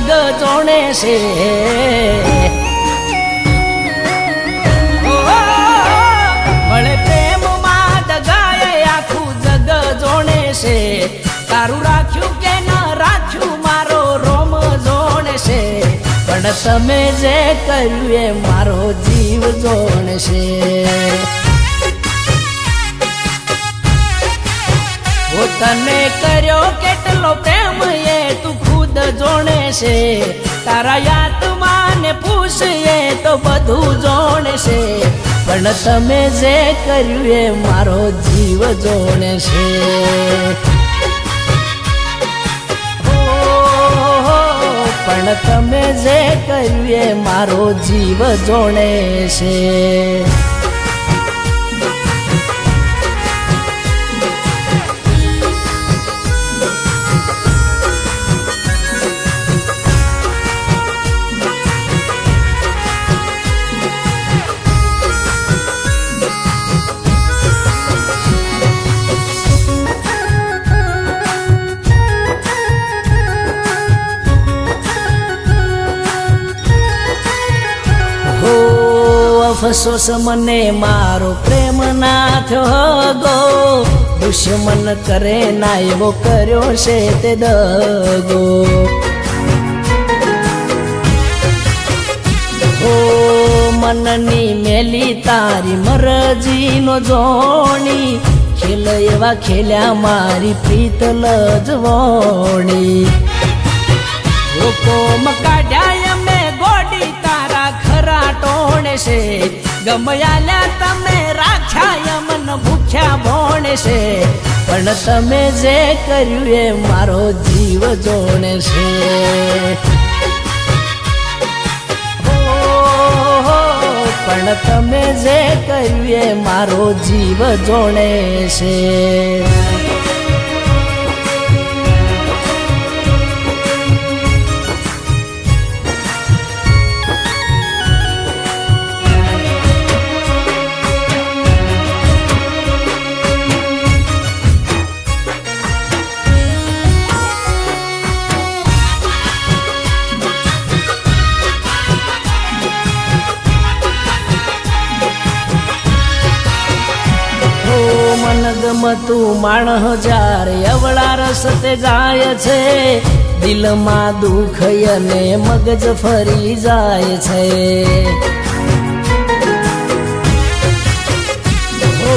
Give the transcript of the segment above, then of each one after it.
જગ જોણે છે. મળે પ્રેમમાં દગાએ આખું જગ જોણે છે. તારું રાખ્યું કે ન રાખ્યું મારો રોમ જોણે છે. પણ તમે જે કર્યું એ મારો જીવ જોણે છે. તને કર્યો કેટલો પ્રેમ એ તું ખુદ જોણે છે. તારા આત્મા ને પૂછે તો બધું જોણે છે. પણ તમે જે કર્યું એ મારો જીવ જોણે છે. પણ તમે જે કર્યું એ મારો જીવ જોણે છે. અફસોસ મને મારો પ્રેમ ના થયો ગો. દુશ્મન કરે ના એવો કર્યો છે તે દગો. ઓ મનની મેલી તારી મરજીનો જોણી. ખેલ એવા ખેલ્યા મારી પ્રીત લજવણી. કોમ કાઢ્યા અમે ગોડી તારા ખરા ટોણે છે. ગમયાલ્યા તમે રાખ્યા મન ભૂખ્યા ભોણે છે. પણ તમે જે કર્યું એ મારો જીવ જોણે છે. પણ તમે જે કર્યું એ મારો જીવ જોણે છે. મનગમતું માણસ જ્યારે અવળા રસ્તે જાય છે. દિલમાં દુઃખ અને મગજ ફરી જાય છે. ઓ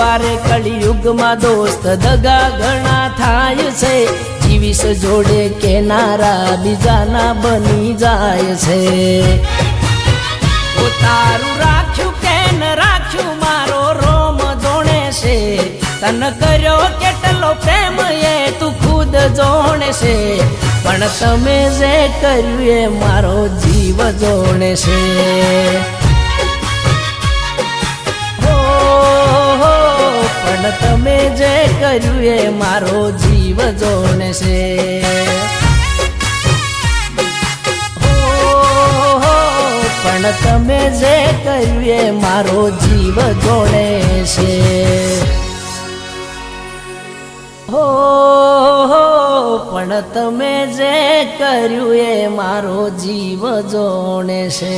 આરે કળિયુગમાં દોસ્ત દગા ઘણા થાય છે. જીવીસ જોડે કેનારા બીજાના બની જાય છે. તારું રાખ્યું કે ન રાખ્યું મારો રોમ જોણે છે. તન કર્યો કેટલો પ્રેમ એ તું ખુદ જોણે છે. પણ તમે જે કર્યું એ મારો જીવ જોણે છે. પણ તમે જે કર્યું એ મારો જીવ જોણે છે. પણ તમે જે કર્યું એ મારો જીવ જોણે છે. પણ તમે જે કર્યું એ મારો જીવ જોણે છે.